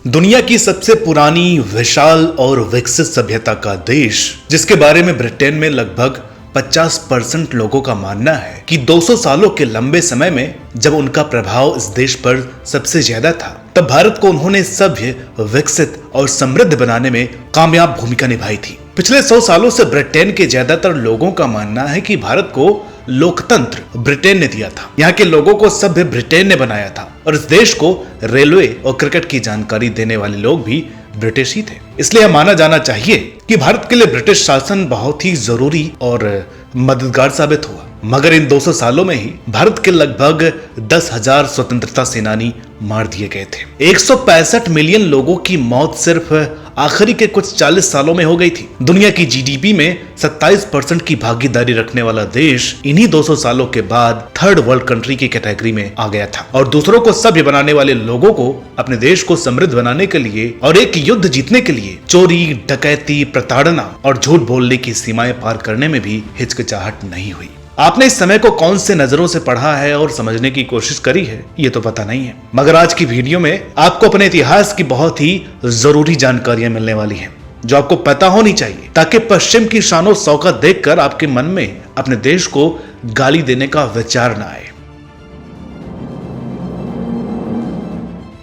दुनिया की सबसे पुरानी, विशाल और विकसित सभ्यता का देश, जिसके बारे में ब्रिटेन में लगभग 50% लोगों का मानना है कि 200 सालों के लंबे समय में जब उनका प्रभाव इस देश पर सबसे ज्यादा था, तब भारत को उन्होंने सभ्य, विकसित और समृद्ध बनाने में कामयाब भूमिका निभाई थी। पिछले 100 सालों से ब्रिटेन के ज्यादातर लोगों का मानना है कि भारत को लोकतंत्र ब्रिटेन ने दिया था। यहाँ के लोगों को सभ्य ब्रिटेन ने बनाया था और इस देश को रेलवे और क्रिकेट की जानकारी देने वाले लोग भी ब्रिटिश ही थे। इसलिए माना जाना चाहिए कि भारत के लिए ब्रिटिश शासन बहुत ही जरूरी और मददगार साबित हुआ। मगर इन 200 सालों में ही भारत के लगभग 10,000 स्वतंत्रता सेनानी मार दिए गए थे। 165 मिलियन लोगों की मौत सिर्फ आखिरी के कुछ 40 सालों में हो गई थी। दुनिया की जीडीपी में 27% की भागीदारी रखने वाला देश इन्हीं 200 सालों के बाद थर्ड वर्ल्ड कंट्री की कैटेगरी में आ गया था और दूसरों को सभ्य बनाने वाले लोगों को अपने देश को समृद्ध बनाने के लिए और एक युद्ध जीतने के लिए चोरी, डकैती, प्रताड़ना और झूठ बोलने की सीमाएं पार करने में भी हिचकिचाहट नहीं हुई। आपने इस समय को कौन से नजरों से पढ़ा है और समझने की कोशिश करी है, ये तो पता नहीं है, मगर आज की वीडियो में आपको अपने इतिहास की बहुत ही जरूरी जानकारियां मिलने वाली हैं, जो आपको पता होनी चाहिए, ताकि पश्चिम की शानो शौकत देखकर आपके मन में अपने देश को गाली देने का विचार न आए।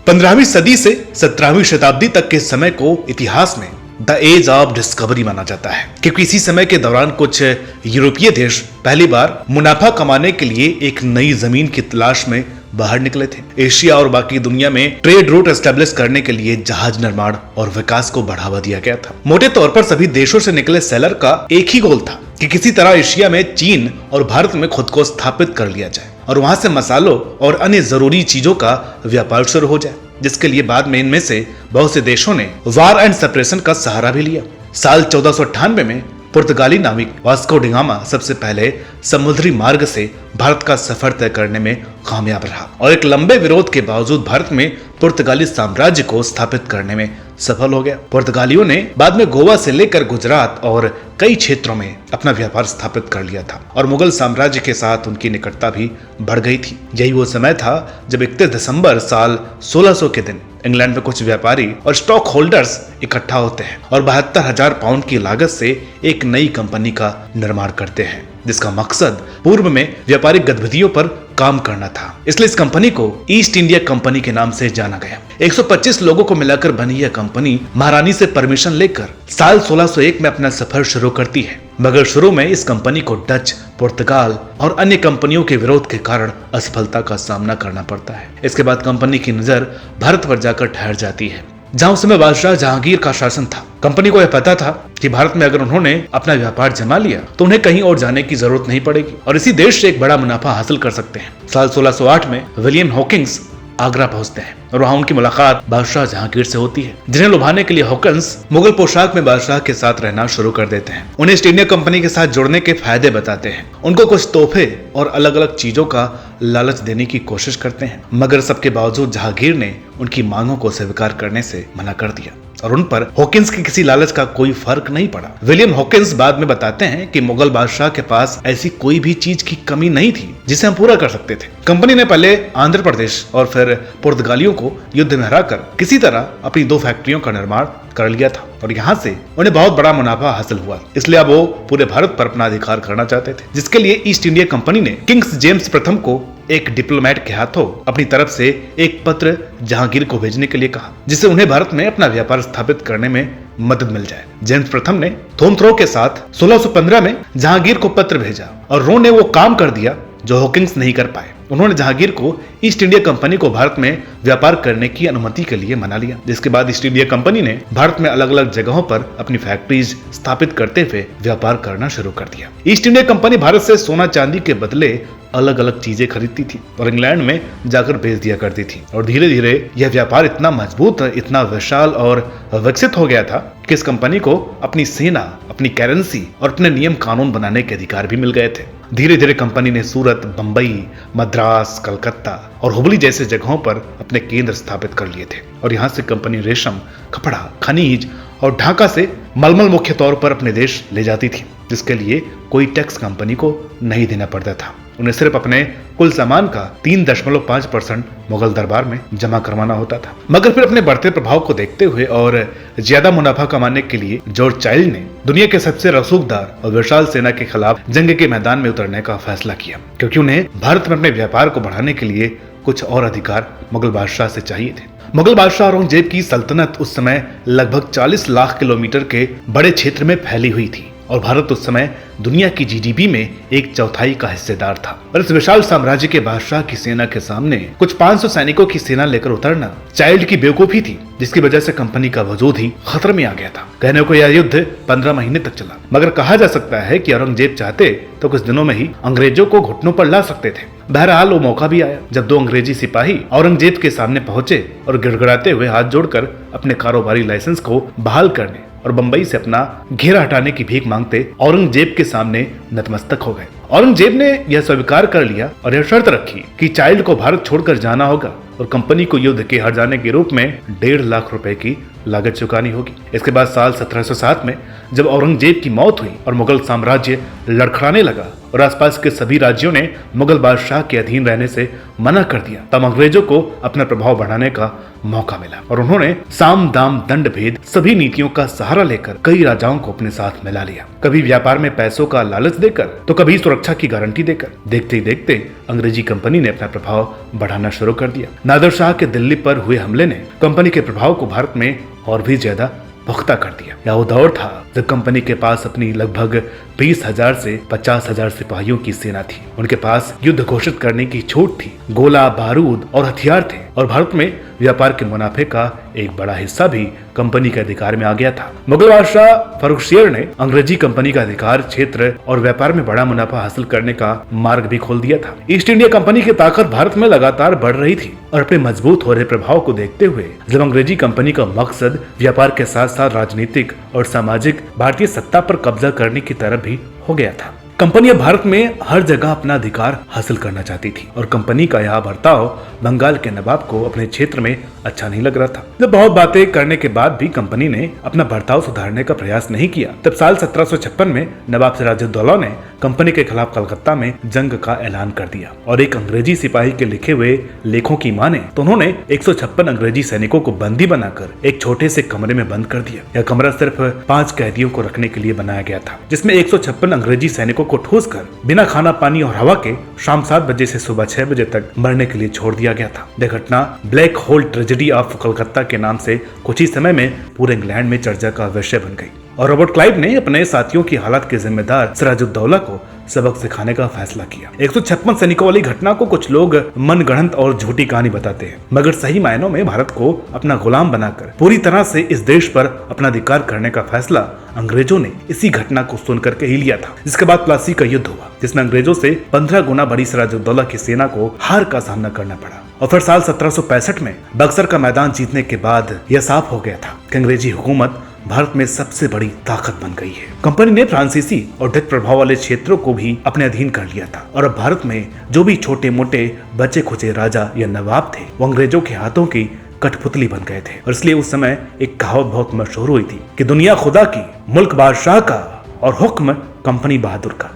15वीं सदी से 17वीं शताब्दी तक के समय को इतिहास में द एज ऑफ डिस्कवरी माना जाता है, क्योंकि इसी समय के दौरान कुछ यूरोपीय देश पहली बार मुनाफा कमाने के लिए एक नई जमीन की तलाश में बाहर निकले थे। एशिया और बाकी दुनिया में ट्रेड रूट एस्टेब्लिश करने के लिए जहाज निर्माण और विकास को बढ़ावा दिया गया था। मोटे तौर पर सभी देशों से निकले सेलर का एक ही गोल था कि किसी तरह एशिया में चीन और भारत में खुद को स्थापित कर लिया जाए और वहां से मसालों और अन्य जरूरी चीजों का व्यापार शुरू हो जाए, जिसके लिए बाद में इनमें से बहुत से देशों ने वार एंड सेपरेशन का सहारा भी लिया। साल 1498 में पुर्तगाली नाविक वास्को डी गामा सबसे पहले समुद्री मार्ग से भारत का सफर तय करने में कामयाब रहा और एक लंबे विरोध के बावजूद भारत में पुर्तगाली साम्राज्य को स्थापित करने में सफल हो गया। पुर्तगालियों ने बाद में गोवा से लेकर गुजरात और कई क्षेत्रों में अपना व्यापार स्थापित कर लिया था और मुगल साम्राज्य के साथ उनकी निकटता भी बढ़ गई थी। यही वो समय था जब 31 दिसंबर साल 1600 के दिन इंग्लैंड में कुछ व्यापारी और स्टॉक होल्डर्स इकट्ठा होते हैं और 72,000 पाउंड की लागत से एक नई कंपनी का निर्माण करते हैं, जिसका मकसद पूर्व में व्यापारिक गतिविधियों पर काम करना था। इसलिए इस कंपनी को ईस्ट इंडिया कंपनी के नाम से जाना गया। 125 लोगों को मिलाकर बनी यह कंपनी महारानी से परमिशन लेकर साल 1601 में अपना सफर शुरू करती है, मगर शुरू में इस कंपनी को डच, पुर्तगाल और अन्य कंपनियों के विरोध के कारण असफलता का सामना करना पड़ता है। इसके बाद कंपनी की नजर भारत पर जाकर ठहर जाती है, जहां उस समय बादशाह जहांगीर का शासन था। कंपनी को यह पता था कि भारत में अगर उन्होंने अपना व्यापार जमा लिया तो उन्हें कहीं और जाने की जरूरत नहीं पड़ेगी और इसी देश से एक बड़ा मुनाफा हासिल कर सकते हैं। साल 1608 में विलियम हॉकिंस आगरा पहुंचते हैं और वहां उनकी मुलाकात बादशाह जहांगीर से होती है, जिन्हें लुभाने के लिए हॉकिंस मुगल पोशाक में बादशाह के साथ रहना शुरू कर देते हैं। उन्हें ईस्ट इंडिया कंपनी के साथ जुड़ने के फायदे बताते हैं, उनको कुछ तोहफे और अलग अलग चीजों का लालच देने की कोशिश करते हैं, मगर सबके बावजूद जहांगीर ने उनकी मांगों को स्वीकार करने से मना कर दिया और उन पर हॉकिंस के किसी लालच का कोई फर्क नहीं पड़ा। विलियम हॉकिंस बाद में बताते हैं कि मुगल बादशाह के पास ऐसी कोई भी चीज की कमी नहीं थी जिसे हम पूरा कर सकते थे। कंपनी ने पहले आंध्र प्रदेश और फिर पुर्तगालियों को युद्ध में हराकर किसी तरह अपनी 2 फैक्ट्रियों का निर्माण कर लिया था और यहाँ से उन्हें बहुत बड़ा मुनाफा हासिल हुआ। इसलिए अब वो पूरे भारत पर अपना अधिकार करना चाहते थे, जिसके लिए ईस्ट इंडिया कंपनी ने किंग्स जेम्स प्रथम को एक डिप्लोमेट के हाथों अपनी तरफ से एक पत्र जहांगीर को भेजने के लिए कहा, जिससे उन्हें भारत में अपना व्यापार स्थापित करने में मदद मिल जाए। जेम्स प्रथम ने थोम के साथ 1615 में जहांगीर को पत्र भेजा और रो ने वो काम कर दिया जो हॉकिंस नहीं कर पाए। उन्होंने जहांगीर को ईस्ट इंडिया कंपनी को भारत में व्यापार करने की अनुमति के लिए मना लिया, जिसके बाद ईस्ट इंडिया कंपनी ने भारत में अलग अलग जगहों पर अपनी फैक्ट्रीज स्थापित करते हुए व्यापार करना शुरू कर दिया। ईस्ट इंडिया कंपनी भारत से सोना चांदी के बदले अलग अलग चीजें खरीदती थी और इंग्लैंड में जाकर बेच दिया करती थी और धीरे धीरे यह व्यापार इतना मजबूत, इतना विशाल और विकसित हो गया था कि इस कंपनी को अपनी सेना, अपनी करेंसी और अपने नियम कानून बनाने के अधिकार भी मिल गए थे। धीरे धीरे कंपनी ने सूरत, बंबई, मद्रास, कलकत्ता और हुबली जैसे जगहों पर अपने केंद्र स्थापित कर लिए थे और यहाँ से कंपनी रेशम, कपड़ा, खनिज और ढाका से मलमल मुख्य तौर पर अपने देश ले जाती थी, जिसके लिए कोई टैक्स कंपनी को नहीं देना पड़ता था। उन्हें सिर्फ अपने कुल सामान का 3.5% मुगल दरबार में जमा करवाना होता था। मगर फिर अपने बढ़ते प्रभाव को देखते हुए और ज्यादा मुनाफा कमाने के लिए जॉर्ज चाइल्ड ने दुनिया के सबसे रसूखदार और विशाल सेना के खिलाफ जंग के मैदान में उतरने का फैसला किया, क्योंकि उन्हें भारत में अपने व्यापार को बढ़ाने के लिए कुछ और अधिकार मुगल बादशाह से चाहिए थे। मुगल बादशाह औरंगजेब की सल्तनत उस समय लगभग 40 लाख किलोमीटर के बड़े क्षेत्र में फैली हुई थी और भारत उस समय दुनिया की जीडीपी में 1/4 का हिस्सेदार था। और इस विशाल साम्राज्य के बादशाह की सेना के सामने कुछ 500 सैनिकों की सेना लेकर उतरना चाइल्ड की बेवकूफी थी, जिसकी वजह से कंपनी का वजूद ही खतरे में आ गया था। कहने को यह युद्ध 15 महीने तक चला, मगर कहा जा सकता है कि औरंगजेब चाहते तो कुछ दिनों में ही अंग्रेजों को घुटनों पर ला सकते थे। बहरहाल वो मौका भी आया जब 2 अंग्रेजी सिपाही औरंगजेब के सामने पहुंचे और गिड़गिड़ाते हुए हाथ जोड़कर अपने कारोबारी लाइसेंस को बहाल करने और बंबई से अपना घेरा हटाने की भीख मांगते औरंगजेब के सामने नतमस्तक हो गए। औरंगजेब ने यह स्वीकार कर लिया और यह शर्त रखी कि चाइल्ड को भारत छोड़कर जाना होगा और कंपनी को युद्ध के हार जाने के रूप में 1.5 लाख रुपए की लागत चुकानी होगी। इसके बाद साल 1707 में जब औरंगजेब की मौत हुई और मुगल साम्राज्य लड़खड़ाने लगा और आसपास के सभी राज्यों ने मुगल बादशाह के अधीन रहने से मना कर दिया, तब अंग्रेजों को अपना प्रभाव बढ़ाने का मौका मिला और उन्होंने साम दाम दंड भेद सभी नीतियों का सहारा लेकर कई राजाओं को अपने साथ मिला लिया। कभी व्यापार में पैसों का लालच देकर तो कभी सुरक्षा की गारंटी देकर। देखते ही देखते अंग्रेजी कंपनी ने अपना प्रभाव बढ़ाना शुरू कर दिया। नादिर शाह के दिल्ली पर हुए हमले ने कंपनी के प्रभाव को भारत में और भी ज्यादा पुख्ता कर दिया। यह वो दौर था जब कंपनी के पास अपनी लगभग 20,000 से 50,000 सिपाहियों की सेना थी। उनके पास युद्ध घोषित करने की छूट थी, गोला बारूद और हथियार थे और भारत में व्यापार के मुनाफे का एक बड़ा हिस्सा भी कंपनी के अधिकार में आ गया था। मुगल बादशाह फर्रुखशियर ने अंग्रेजी कंपनी का अधिकार क्षेत्र और व्यापार में बड़ा मुनाफा हासिल करने का मार्ग भी खोल दिया था। ईस्ट इंडिया कंपनी की ताकत भारत में लगातार बढ़ रही थी और अपने मजबूत हो रहे प्रभाव को देखते हुए जब अंग्रेजी कंपनी का मकसद व्यापार के साथ साथ राजनीतिक और सामाजिक भारतीय सत्ता पर कब्जा करने की तरफ भी हो गया था। कंपनी भारत में हर जगह अपना अधिकार हासिल करना चाहती थी और कंपनी का यह बर्ताव बंगाल के नवाब को अपने क्षेत्र में अच्छा नहीं लग रहा था। जब बहुत बातें करने के बाद भी कंपनी ने अपना बर्ताव सुधारने का प्रयास नहीं किया, तब साल 1756 में नवाब सिराजुद्दौला ने कंपनी के खिलाफ कलकत्ता में जंग का ऐलान कर दिया और एक अंग्रेजी सिपाही के लिखे हुए लेखों की माने तो उन्होंने 156 अंग्रेजी सैनिकों को बंदी बनाकर एक छोटे से कमरे में बंद कर दिया। यह कमरा सिर्फ 5 कैदियों को रखने के लिए बनाया गया था, जिसमें 156 अंग्रेजी सैनिकों को ठूस कर बिना खाना पानी और हवा के शाम 7 बजे से सुबह 6 बजे तक मरने के लिए छोड़ दिया गया था। यह घटना black hole tragedy of Calcutta के नाम से कुछ ही समय में पूरे इंग्लैंड में चर्चा का विषय बन गई और रॉबर्ट क्लाइव ने अपने साथियों की हालत के जिम्मेदार सिराजुद्दौला को सबक सिखाने का फैसला किया। 156 सैनिकों वाली घटना को कुछ लोग मनगढ़ंत और झूठी कहानी बताते हैं, मगर सही मायनों में भारत को अपना गुलाम बनाकर पूरी तरह से इस देश पर अपना अधिकार करने का फैसला अंग्रेजों ने इसी घटना को सुनकर के ही लिया था। जिसके बाद प्लासी का युद्ध हुआ, जिसमें अंग्रेजों से 15 गुना बड़ी सिराजुद्दौला की सेना को हार का सामना करना पड़ा और फिर साल 1765 में बक्सर का मैदान जीतने के बाद यह साफ हो गया था कि अंग्रेजी हुकूमत भारत में सबसे बड़ी ताकत बन गई है। कंपनी ने फ्रांसीसी और डच प्रभाव वाले क्षेत्रों को भी अपने अधीन कर लिया था और अब भारत में जो भी छोटे मोटे बचे खुचे राजा या नवाब थे वो अंग्रेजों के हाथों की कठपुतली बन गए थे। और इसलिए उस समय एक कहावत बहुत मशहूर हुई थी कि दुनिया खुदा की, मुल्क बादशाह का और हुक्म कंपनी बहादुर का।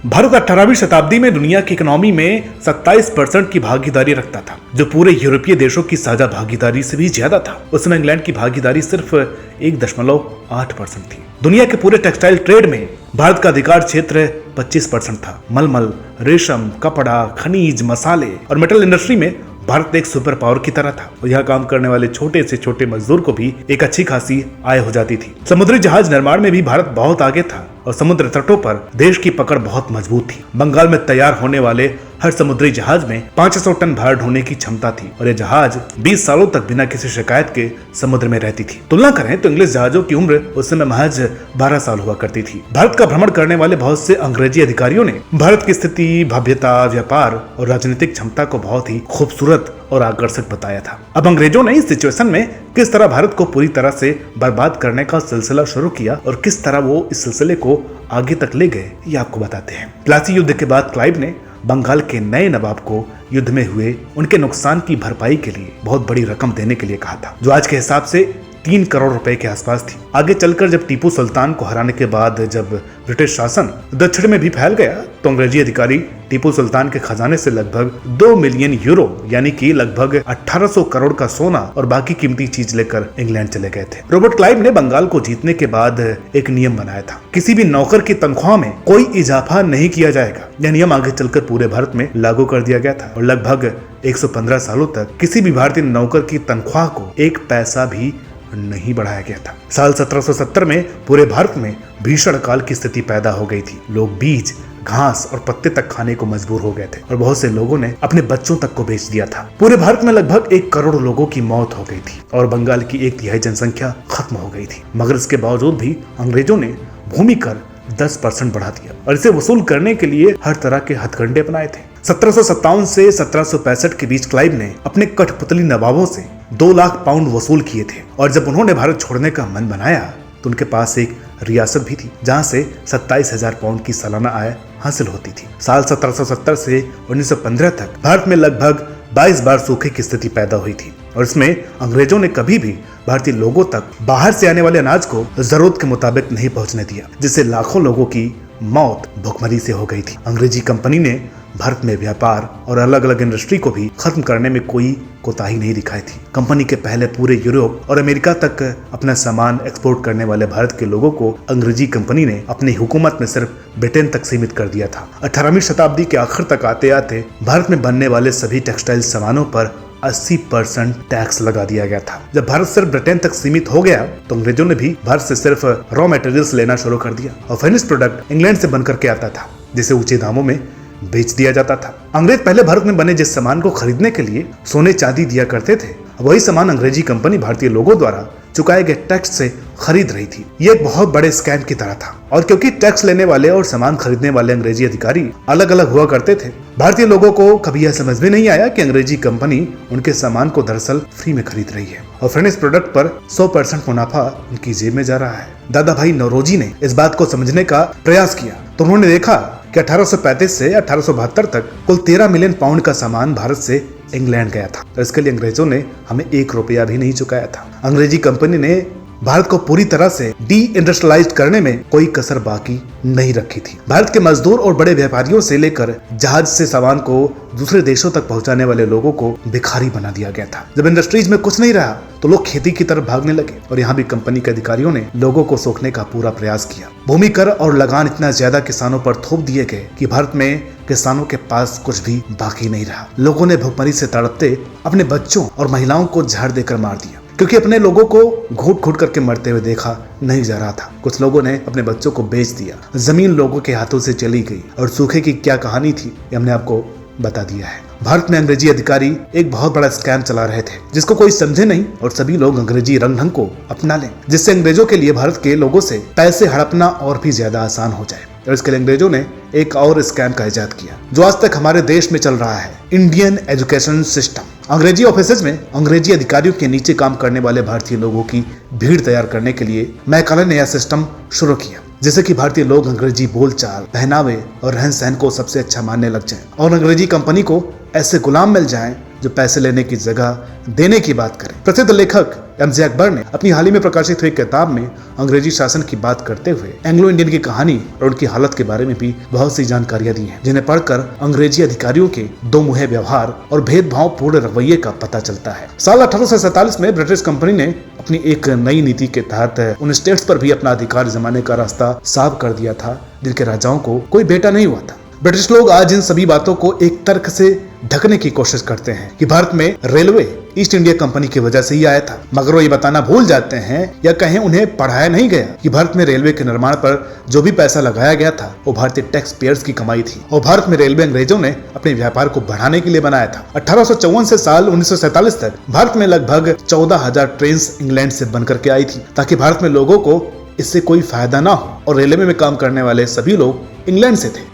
भारत 18वीं शताब्दी में दुनिया की इकोनॉमी में 27% की भागीदारी रखता था, जो पूरे यूरोपीय देशों की साझा भागीदारी से भी ज्यादा था। उस समय इंग्लैंड की भागीदारी सिर्फ 1.8% थी। दुनिया के पूरे टेक्सटाइल ट्रेड में भारत का अधिकार क्षेत्र 25% था। मलमल, रेशम, कपड़ा, खनिज, मसाले और मेटल इंडस्ट्री में भारत एक सुपर पावर की तरह था और यहाँ काम करने वाले छोटे से छोटे मजदूर को भी एक अच्छी खासी आय हो जाती थी। समुद्री जहाज निर्माण में भी भारत बहुत आगे था और समुद्र तटों पर देश की पकड़ बहुत मजबूत थी। बंगाल में तैयार होने वाले हर समुद्री जहाज में 500 टन भार ढोने की क्षमता थी और ये जहाज 20 सालों तक बिना किसी शिकायत के समुद्र में रहती थी। तुलना करें तो इंग्लिश जहाजों की उम्र उस समय महज 12 साल हुआ करती थी। भारत का भ्रमण करने वाले बहुत से अंग्रेजी अधिकारियों ने भारत की स्थिति, भव्यता, व्यापार और राजनीतिक क्षमता को बहुत ही खूबसूरत और आकर्षक बताया था। अब अंग्रेजों ने इस सिचुएशन में किस तरह भारत को पूरी तरह से बर्बाद करने का सिलसिला शुरू किया और किस तरह वो इस सिलसिले को आगे तक ले गए, ये आपको बताते हैं। प्लासी युद्ध के बाद क्लाइव ने बंगाल के नए नवाब को युद्ध में हुए उनके नुकसान की भरपाई के लिए बहुत बड़ी रकम देने के लिए कहा था, जो आज के हिसाब से 3 करोड़ रुपए के आसपास थी। आगे चलकर जब टीपू सुल्तान को हराने के बाद जब ब्रिटिश शासन दक्षिण में भी फैल गया तो अंग्रेजी अधिकारी टीपू सुल्तान के खजाने से लगभग 2 मिलियन यूरो यानी कि लगभग 1800 करोड़ का सोना और बाकी कीमती चीज लेकर इंग्लैंड चले गए थे। रॉबर्ट क्लाइव ने बंगाल को जीतने के बाद एक नियम बनाया था, किसी भी नौकर की तनख्वाह में कोई इजाफा नहीं किया जाएगा। यह नियम आगे चलकर पूरे भारत में लागू कर दिया गया था और लगभग 115 सालों तक किसी भी भारतीय नौकर की तनख्वाह को 1 पैसा भी नहीं बढ़ाया गया था। साल 1770 में पूरे भारत में भीषण अकाल की स्थिति पैदा हो गई थी। लोग बीज, घास और पत्ते तक खाने को मजबूर हो गए थे और बहुत से लोगों ने अपने बच्चों तक को बेच दिया था। पूरे भारत में लगभग 1 करोड़ लोगों की मौत हो गई थी और बंगाल की 1/3 जनसंख्या खत्म हो गई थी। मगर इसके बावजूद भी अंग्रेजों ने भूमि कर 10% बढ़ा दिया और इसे वसूल करने के लिए हर तरह के हथकंडे अपनाए थे। 1757 से 1765 के बीच क्लाइव ने अपने कठपुतली नवाबों से 2 लाख पाउंड वसूल किए थे और जब उन्होंने भारत छोड़ने का मन बनाया तो उनके पास एक रियासत भी थी जहां से 27,000 पाउंड की सालाना आय हासिल होती थी। साल 1770 से 1915 तक भारत में लगभग 22 बार सूखे की स्थिति पैदा हुई थी और इसमें अंग्रेजों ने कभी भी भारतीय लोगों तक बाहर से आने वाले अनाज को जरूरत के मुताबिक नहीं पहुंचने दिया, जिससे लाखों लोगों की मौत भुखमरी से हो गई थी। अंग्रेजी कंपनी ने भारत में व्यापार और अलग अलग इंडस्ट्री को भी खत्म करने में कोई कोताही नहीं दिखाई थी। कंपनी के पहले पूरे यूरोप और अमेरिका तक अपना सामान एक्सपोर्ट करने वाले भारत के लोगों को अंग्रेजी कंपनी ने अपनी हुकूमत में सिर्फ ब्रिटेन तक सीमित कर दिया था। 18वीं शताब्दी के आखिर तक आते आते भारत में बनने वाले सभी टेक्सटाइल सामानों पर 80% टैक्स लगा दिया गया था। जब भारत सिर्फ ब्रिटेन तक सीमित हो गया तो अंग्रेजों ने भी भारत से सिर्फ रॉ मटेरियल्स लेना शुरू कर दिया और फिनिश प्रोडक्ट इंग्लैंड से बनकर के आता था जिसे ऊंचे दामों में बेच दिया जाता था। अंग्रेज पहले भारत में बने जिस सामान को खरीदने के लिए सोने चांदी दिया करते थे, वही सामान अंग्रेजी कंपनी भारतीय लोगों द्वारा चुकाए गए टैक्स से खरीद रही थी। ये एक बहुत बड़े स्कैम की तरह था और क्योंकि टैक्स लेने वाले और सामान खरीदने वाले अंग्रेजी अधिकारी अलग अलग हुआ करते थे, भारतीय लोगों को कभी यह समझ में नहीं आया कि अंग्रेजी कंपनी उनके सामान को दरअसल फ्री में खरीद रही है और फिनिश प्रोडक्ट पर 100% मुनाफा उनकी जेब में जा रहा है। दादा भाई नौरोजी ने इस बात को समझने का प्रयास किया तो उन्होंने देखा कि 1835 से 1872 तक कुल 13 मिलियन पाउंड का सामान भारत से इंग्लैंड गया था। तो इसके लिए अंग्रेजों ने हमें 1 रुपया भी नहीं चुकाया था। अंग्रेजी कंपनी ने भारत को पूरी तरह से डी इंडस्ट्रियलाइज करने में कोई कसर बाकी नहीं रखी थी। भारत के मजदूर और बड़े व्यापारियों से लेकर जहाज से सामान को दूसरे देशों तक पहुंचाने वाले लोगों को भिखारी बना दिया गया था। जब इंडस्ट्रीज में कुछ नहीं रहा तो लोग खेती की तरफ भागने लगे और यहाँ भी कंपनी के अधिकारियों ने लोगों को सोखने का पूरा प्रयास किया। भूमि कर और लगान इतना ज्यादा किसानों पर थोप दिए गए कि भारत में किसानों के पास कुछ भी बाकी नहीं रहा। लोगों ने भुखमरी से तड़पते अपने बच्चों और महिलाओं को झाड़ देकर मार दिया क्योंकि अपने लोगों को घूट घूट करके मरते हुए देखा नहीं जा रहा था। कुछ लोगों ने अपने बच्चों को बेच दिया। जमीन लोगों के हाथों से चली गई और सूखे की क्या कहानी थी ये हमने आपको बता दिया है। भारत में अंग्रेजी अधिकारी एक बहुत बड़ा स्कैम चला रहे थे जिसको कोई समझे नहीं और सभी लोग अंग्रेजी रंग ढंग को अपना लें, जिससे अंग्रेजों के लिए भारत के लोगों से पैसे हड़पना और भी ज्यादा आसान हो जाए। और इसके लिए अंग्रेजों ने एक और स्कैम का इजाद किया जो आज तक हमारे देश में चल रहा है, इंडियन एजुकेशन सिस्टम। अंग्रेजी ऑफिसेज में अंग्रेजी अधिकारियों के नीचे काम करने वाले भारतीय लोगों की भीड़ तैयार करने के लिए मैकाले ने यह सिस्टम शुरू किया जिससे कि भारतीय लोग अंग्रेजी बोलचाल, पहनावे और रहन सहन को सबसे अच्छा मानने लग जाएं और अंग्रेजी कंपनी को ऐसे गुलाम मिल जाएं जो पैसे लेने की जगह देने की बात करें। प्रसिद्ध लेखक एमजे अकबर ने अपनी हाल ही में प्रकाशित हुई किताब में अंग्रेजी शासन की बात करते हुए एंग्लो इंडियन की कहानी और उनकी हालत के बारे में भी बहुत सी जानकारियां दी हैं, जिन्हें पढ़कर अंग्रेजी अधिकारियों के दो मुहे व्यवहार और भेदभाव पूर्ण रवैये का पता चलता है। साल 1847 में ब्रिटिश कंपनी ने अपनी एक नई नीति के तहत उन स्टेट्स पर भी अपना अधिकार जमाने का रास्ता साफ कर दिया था जिनके राजाओं को कोई बेटा नहीं हुआ था। ब्रिटिश लोग आज इन सभी बातों को एक तर्क से ढकने की कोशिश करते हैं कि भारत में रेलवे ईस्ट इंडिया कंपनी की वजह से ही आया था, मगर वो ये बताना भूल जाते हैं या कहें उन्हें पढ़ाया नहीं गया कि भारत में रेलवे के निर्माण पर जो भी पैसा लगाया गया था वो भारतीय टैक्स पेयर्स की कमाई थी और भारत में रेलवे अंग्रेजों ने अपने व्यापार को बढ़ाने के लिए बनाया था। 1854 से साल 1947 तक भारत में लगभग 14,000 ट्रेन इंग्लैंड से बनकर के आई थी ताकि भारत में लोगों को इससे कोई फायदा ना हो और रेलवे में काम करने वाले सभी लोग इंग्लैंड से थे।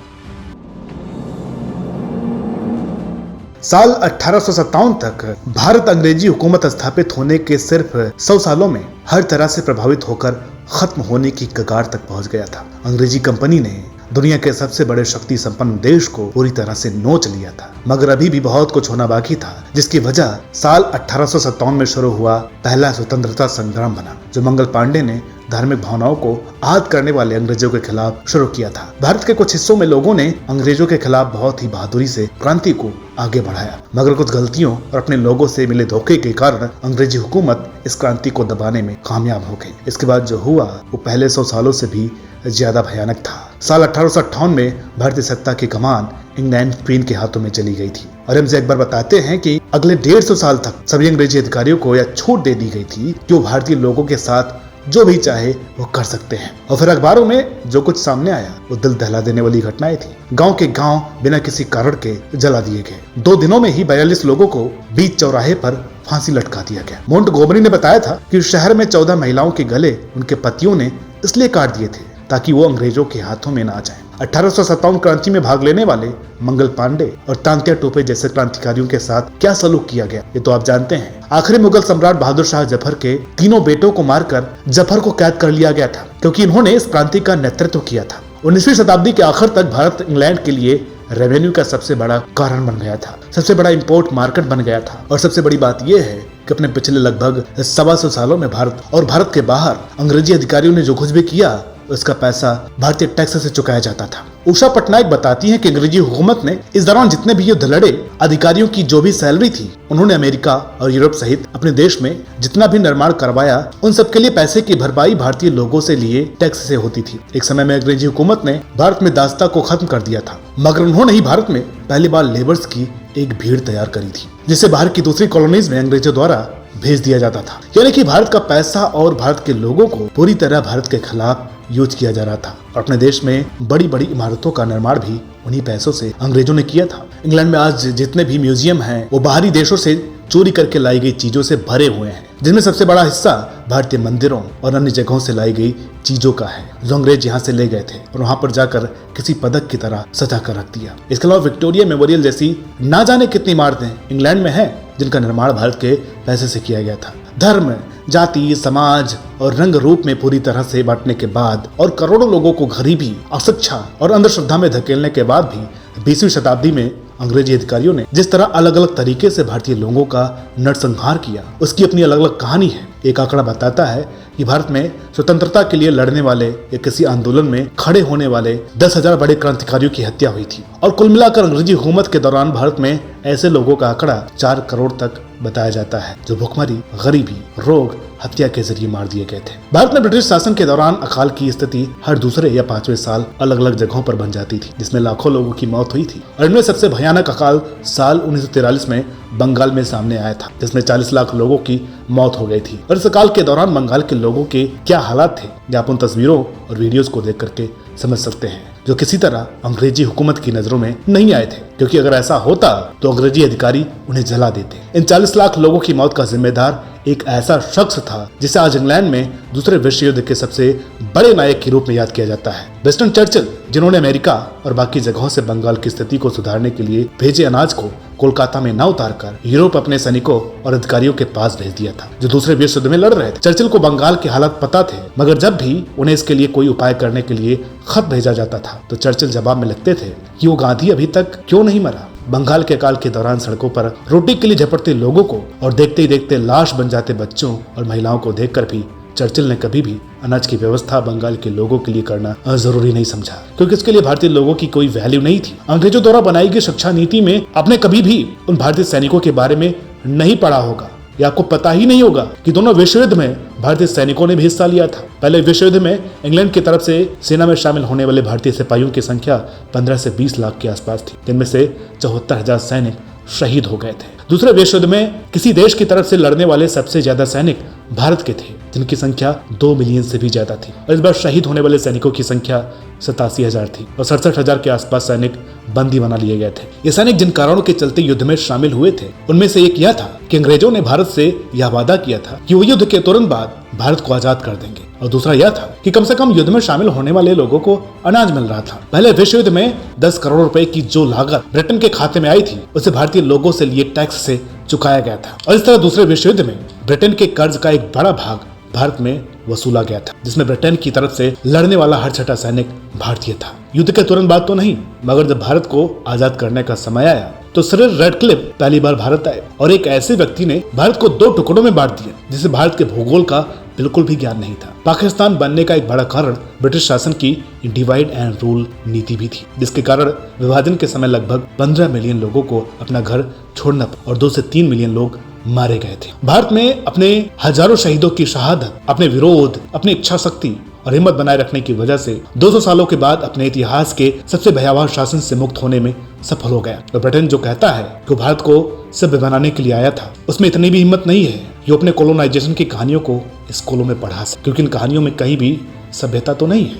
साल 1857 तक भारत अंग्रेजी हुकूमत स्थापित होने के सिर्फ 100 सालों में हर तरह से प्रभावित होकर खत्म होने की कगार तक पहुंच गया था। अंग्रेजी कंपनी ने दुनिया के सबसे बड़े शक्ति संपन्न देश को पूरी तरह से नोच लिया था। मगर अभी भी बहुत कुछ होना बाकी था, जिसकी वजह साल 1857 में शुरू हुआ पहला स्वतंत्रता संग्राम बना, जो मंगल पांडे ने धार्मिक भावनाओं को आहत करने वाले अंग्रेजों के खिलाफ शुरू किया था। भारत के कुछ हिस्सों में लोगों ने अंग्रेजों के खिलाफ बहुत ही बहादुरी से क्रांति को आगे बढ़ाया, मगर कुछ गलतियों और अपने लोगों से मिले धोखे के कारण अंग्रेजी हुकूमत इस क्रांति को दबाने में कामयाब हो गई। इसके बाद जो हुआ वो पहले 100 सालों से भी ज्यादा भयानक था। साल 1858 में भारतीय सत्ता की कमान इंग्लैंड क्वीन के हाथों में चली गई थी। और हमसे एक बार बताते हैं कि अगले 150 साल तक सभी अंग्रेजी अधिकारियों को यह छूट दे दी गई थी कि वो भारतीय लोगों के साथ जो भी चाहे वो कर सकते हैं। और फिर अखबारों में जो कुछ सामने आया वो दिल दहला देने वाली घटनाएं थी। गांव के गांव बिना किसी कारण के जला दिए गए। 2 दिनों में ही 42 लोगों को बीच चौराहे पर फांसी लटका दिया गया। मोंटगोमरी ने बताया था कि शहर में 14 महिलाओं के गले उनके पतियों ने इसलिए काट दिए थे ताकि वो अंग्रेजों के हाथों में ना आ जाएं। 1857 क्रांति में भाग लेने वाले मंगल पांडे और तांत्या टोपे जैसे क्रांतिकारियों के साथ क्या सलूक किया गया ये तो आप जानते हैं। आखिरी मुगल सम्राट बहादुर शाह जफर के तीनों बेटों को मारकर जफर को कैद कर लिया गया था, क्योंकि इन्होंने इस क्रांति का नेतृत्व किया था। 19वीं शताब्दी के आखिर तक भारत इंग्लैंड के लिए रेवेन्यू का सबसे बड़ा कारण बन गया था, सबसे बड़ा इंपोर्ट मार्केट बन गया था। और सबसे बड़ी बात यह है कि अपने पिछले लगभग 125 सालों में भारत और भारत के बाहर अंग्रेजी अधिकारियों ने जो कुछ भी किया उसका पैसा भारतीय टैक्स से चुकाया जाता था। उषा पटनायक बताती हैं कि अंग्रेजी हुकूमत ने इस दौरान जितने भी युद्ध लड़े, अधिकारियों की जो भी सैलरी थी उन्होंने अमेरिका और यूरोप सहित अपने देश में जितना भी निर्माण करवाया उन सबके लिए पैसे की भरपाई भारतीय लोगों से लिए टैक्स से होती थी। एक समय में अंग्रेजी हुकूमत ने भारत में दासता को खत्म कर दिया था, मगर उन्होंने ही भारत में पहली बार लेबर्स की एक भीड़ तैयार करी थी, जिसे बाहर की दूसरी कॉलोनीज में अंग्रेजों द्वारा भेज दिया जाता था। यानी कि भारत का पैसा और भारत के लोगों को पूरी तरह भारत के खिलाफ यूज किया जा रहा था। और अपने देश में बड़ी बड़ी इमारतों का निर्माण भी उन्हीं पैसों से अंग्रेजों ने किया था। इंग्लैंड में आज जितने भी म्यूजियम हैं वो बाहरी देशों से चोरी करके लाई गई चीजों से भरे हुए हैं, जिनमें सबसे बड़ा हिस्सा भारतीय मंदिरों और अन्य जगहों से लाई गई चीजों का है, जो अंग्रेज यहाँ से ले गए थे और वहां पर जाकर किसी पदक की तरह सजा कर रख दिया। इसके अलावा विक्टोरिया मेमोरियल जैसी ना जाने कितनी इमारतें इंग्लैंड में हैं, जिनका निर्माण भारत के पैसे से किया गया था। धर्म, जाति, समाज और रंग रूप में पूरी तरह से बांटने के बाद और करोड़ों लोगों को गरीबी, अशिक्षा और अंधश्रद्धा में धकेलने के बाद भी 20वीं शताब्दी में अंग्रेजी अधिकारियों ने जिस तरह अलग अलग तरीके से भारतीय लोगों का नरसंहार किया, उसकी अपनी अलग अलग कहानी है। एक आंकड़ा बताता है कि भारत में स्वतंत्रता के लिए लड़ने वाले या किसी आंदोलन में खड़े होने वाले 10,000 बड़े क्रांतिकारियों की हत्या हुई थी। और कुल मिलाकर अंग्रेजी हुकूमत के दौरान भारत में ऐसे लोगों का आंकड़ा 4 करोड़ तक बताया जाता है, जो भुखमरी, गरीबी, रोग, हत्या के जरिए मार दिए गए थे। भारत में ब्रिटिश शासन के दौरान अकाल की स्थिति हर दूसरे या 5वें साल अलग अलग जगहों पर बन जाती थी, जिसमें लाखों लोगों की मौत हुई थी। और इनमें सबसे भयानक अकाल साल 1943 में बंगाल में सामने आया था, जिसमें 40 लाख लोगों की मौत हो गई थी। और इस अकाल के दौरान बंगाल के लोगों के क्या हालात थे, ये आप उन तस्वीरों और वीडियोस को देख करके समझ सकते हैं, जो किसी तरह अंग्रेजी हुकूमत की नजरों में नहीं आए थे, क्योंकि अगर ऐसा होता तो अंग्रेजी अधिकारी उन्हें जला देते। इन 40 लाख लोगों की मौत का जिम्मेदार एक ऐसा शख्स था जिसे आज इंग्लैंड में दूसरे विश्व युद्ध के सबसे बड़े नायक के रूप में याद किया जाता है, विंस्टन चर्चिल, जिन्होंने अमेरिका और बाकी जगहों से बंगाल की स्थिति को सुधारने के लिए भेजे अनाज को कोलकाता में न उतारकर यूरोप अपने सैनिकों और अधिकारियों के पास भेज दिया था, जो दूसरे विश्व युद्ध में लड़ रहे थे। चर्चिल को बंगाल के हालात पता थे, मगर जब भी उन्हें इसके लिए कोई उपाय करने के लिए खत भेजा जाता था तो चर्चिल जवाब में लिखते थे कि वो गांधी अभी तक क्यों नहीं मरा। बंगाल के अकाल के दौरान सड़कों पर रोटी के लिए झपटते लोगों को और देखते ही देखते लाश बन जाते बच्चों और महिलाओं को देखकर भी चर्चिल ने कभी भी अनाज की व्यवस्था बंगाल के लोगों के लिए करना जरूरी नहीं समझा, क्योंकि इसके लिए भारतीय लोगों की कोई वैल्यू नहीं थी। अंग्रेजों द्वारा बनाई गई शिक्षा नीति में आपने कभी भी उन भारतीय सैनिकों के बारे में नहीं पढ़ा होगा, या आपको पता ही नहीं होगा कि दोनों विश्व युद्ध में भारतीय सैनिकों ने भी हिस्सा लिया था। पहले विश्व युद्ध में इंग्लैंड की तरफ से सेना में शामिल होने वाले भारतीय सिपाहियों की संख्या 15 से 20 लाख के आसपास थी, जिनमें से 74,000 सैनिक शहीद हो गए थे। दूसरे विश्व युद्ध में किसी देश की तरफ से लड़ने वाले सबसे ज्यादा सैनिक भारत के थे, जिनकी संख्या 2 मिलियन से भी ज्यादा थी। और इस बार शहीद होने वाले सैनिकों की संख्या 87,000 थी और 67,000 के आसपास सैनिक बंदी बना लिए गए थे। ये सैनिक जिन कारणों के चलते युद्ध में शामिल हुए थे, उनमें से एक यह था कि अंग्रेजों ने भारत से यह वादा किया था कि वो युद्ध के तुरंत बाद भारत को आजाद कर देंगे, और दूसरा यह था कि कम से कम युद्ध में शामिल होने वाले लोगों को अनाज मिल रहा था। पहले विश्व युद्ध में 10 करोड़ रुपए की जो लागत ब्रिटेन के खाते में आई थी, उसे भारतीय लोगों से लिए टैक्स से चुकाया गया था। और इस तरह दूसरे विश्व युद्ध में ब्रिटेन के कर्ज का एक बड़ा भाग भारत में वसूला गया था, जिसमें ब्रिटेन की तरफ से लड़ने वाला हर छठा सैनिक भारतीय था। युद्ध के तुरंत बाद तो नहीं, मगर जब भारत को आजाद करने का समय आया तो सर रेडक्लिफ पहली बार भारत आए और एक ऐसे व्यक्ति ने भारत को 2 टुकड़ों में बांट दिया जिसे भारत के भूगोल का बिल्कुल भी ज्ञान नहीं था। पाकिस्तान बनने का एक बड़ा कारण ब्रिटिश शासन की डिवाइड एंड रूल नीति भी थी, जिसके कारण विभाजन के समय लगभग 15 मिलियन लोगों को अपना घर छोड़ना और 2 से 3 मिलियन लोग मारे गए थे। भारत में अपने हजारों शहीदों की शहादत, अपने विरोध, अपनी इच्छा शक्ति और हिम्मत बनाए रखने की वजह से 200 सालों के बाद अपने इतिहास के सबसे भयावह शासन से मुक्त होने में सफल हो गया। तो ब्रिटेन जो कहता है कि भारत को सभ्य बनाने के लिए आया था, उसमें इतनी भी हिम्मत नहीं है कि अपने कॉलोनाइजेशन की कहानियों को स्कूलों में पढ़ा सके, क्योंकि इन कहानियों में कहीं भी सभ्यता तो नहीं है।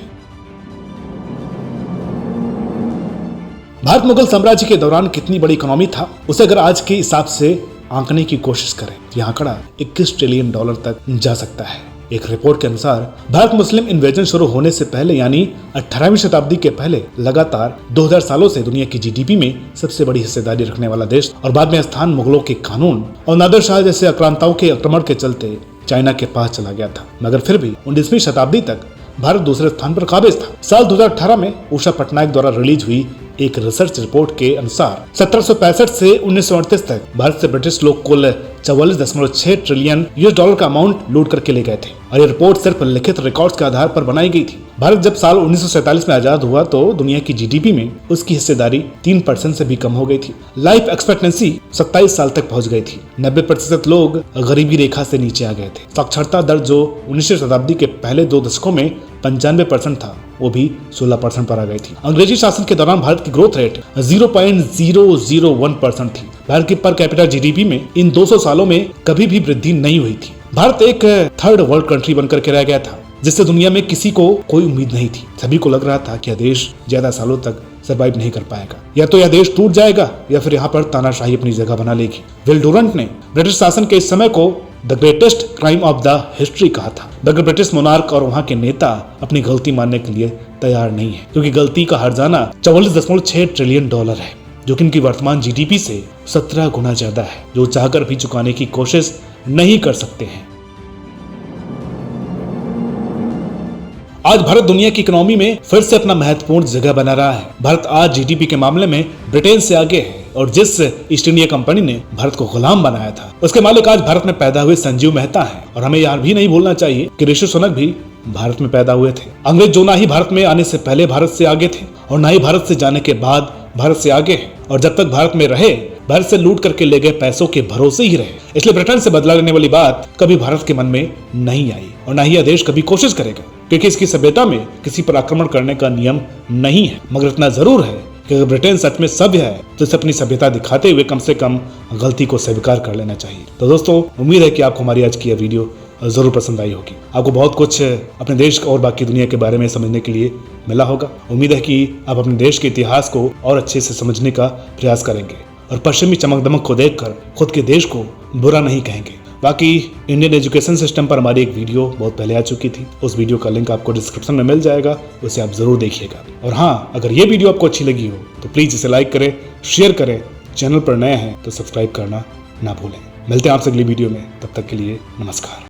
भारत मुगल साम्राज्य के दौरान कितनी बड़ी इकोनॉमी था, उसे अगर आज के हिसाब से आंकने की कोशिश करें तो यह आंकड़ा $21 ट्रिलियन तक जा सकता है। एक रिपोर्ट के अनुसार भारत मुस्लिम इन्वेजन शुरू होने से पहले यानी 18वीं शताब्दी के पहले लगातार 2000 सालों से दुनिया की जीडीपी में सबसे बड़ी हिस्सेदारी रखने वाला देश, और बाद में स्थान मुगलों के कानून और नादिर शाह जैसे आक्रांताओं के आक्रमण के चलते चाइना के पास चला गया था। मगर फिर भी 19वीं शताब्दी तक भारत दूसरे स्थान पर काबिज था। साल 2018 में उषा पटनायक द्वारा रिलीज हुई एक रिसर्च रिपोर्ट के अनुसार 1765 से 1938 तक भारत से ब्रिटिश लोग कुल 44.6 ट्रिलियन $US का अमाउंट लूट करके ले गए थे, और ये रिपोर्ट सिर्फ लिखित रिकॉर्ड्स के आधार पर बनाई गई थी। भारत जब साल 1947 में आजाद हुआ तो दुनिया की जीडीपी में उसकी हिस्सेदारी 3% से भी कम हो गई थी। लाइफ एक्सपेक्टेंसी 27 साल तक पहुंच गई थी। 90% लोग गरीबी रेखा से नीचे आ गए थे। साक्षरता दर जो 19वीं शताब्दी के पहले 2 दशकों में 95% था, वो भी 16% पर आ गई थी। अंग्रेजी शासन के दौरान भारत की ग्रोथ रेट 0.001% थी। भारत की पर कैपिटा जीडीपी में इन 200 सालों में कभी भी वृद्धि नहीं हुई थी। भारत एक थर्ड वर्ल्ड कंट्री बनकर के रह गया था, जिससे दुनिया में किसी को कोई उम्मीद नहीं थी। सभी को लग रहा था कि यह देश ज्यादा सालों तक सरवाइव नहीं कर पाएगा, या तो यह देश टूट जाएगा या फिर यहाँ पर तानाशाही अपनी जगह बना लेगी। विल डुरंट ने ब्रिटिश शासन के इस समय को the greatest crime of the history कहा था। मगर ब्रिटिश मोनार्क और वहाँ के नेता अपनी गलती मानने के लिए तैयार नहीं है, क्योंकि गलती का हर्जाना $44.6 ट्रिलियन है, जो कि इनकी वर्तमान जीडीपी से 17 गुना ज्यादा है, जो चाहकर भी चुकाने की कोशिश नहीं कर सकते हैं। आज भारत दुनिया की इकोनॉमी में फिर से अपना महत्वपूर्ण जगह बना रहा है। भारत आज जीडीपी के मामले में ब्रिटेन से आगे है, और जिस ईस्ट इंडिया कंपनी ने भारत को गुलाम बनाया था, उसके मालिक आज भारत में पैदा हुए संजीव मेहता हैं। और हमें यह भी नहीं भूलना चाहिए कि ऋषि सुनक भी भारत में पैदा हुए थे। अंग्रेज जो ना ही भारत में आने से पहले भारत से आगे थे और ना ही भारत से जाने के बाद भारत से आगे है, और जब तक भारत में रहे भारत से लूट करके ले गए पैसों के भरोसे ही रहे। इसलिए ब्रिटेन से बदला लेने वाली बात कभी भारत के मन में नहीं आई, और ना ही यह देश कभी कोशिश करेगा, क्योंकि इसकी सभ्यता में किसी पर आक्रमण करने का नियम नहीं है। मगर इतना जरूर है कि अगर ब्रिटेन सच में सभ्य है तो इसे अपनी सभ्यता दिखाते हुए कम से कम गलती को स्वीकार कर लेना चाहिए। तो दोस्तों, उम्मीद है कि आपको हमारी आज की यह वीडियो जरूर पसंद आई होगी। आपको बहुत कुछ अपने देश और बाकी दुनिया के बारे में समझने के लिए मिला होगा। उम्मीद है कि आप अपने देश के इतिहास को और अच्छे से समझने का प्रयास करेंगे और पश्चिमी चमक दमक को देखकर खुद के देश को बुरा नहीं कहेंगे। बाकी इंडियन एजुकेशन सिस्टम पर हमारी एक वीडियो बहुत पहले आ चुकी थी, उस वीडियो का लिंक आपको डिस्क्रिप्शन में मिल जाएगा, उसे आप जरूर देखिएगा। और हाँ, अगर ये वीडियो आपको अच्छी लगी हो तो प्लीज इसे लाइक करें, शेयर करें। चैनल पर नए हैं तो सब्सक्राइब करना ना भूलें। मिलते हैं आपसे अगली वीडियो में, तब तक के लिए नमस्कार।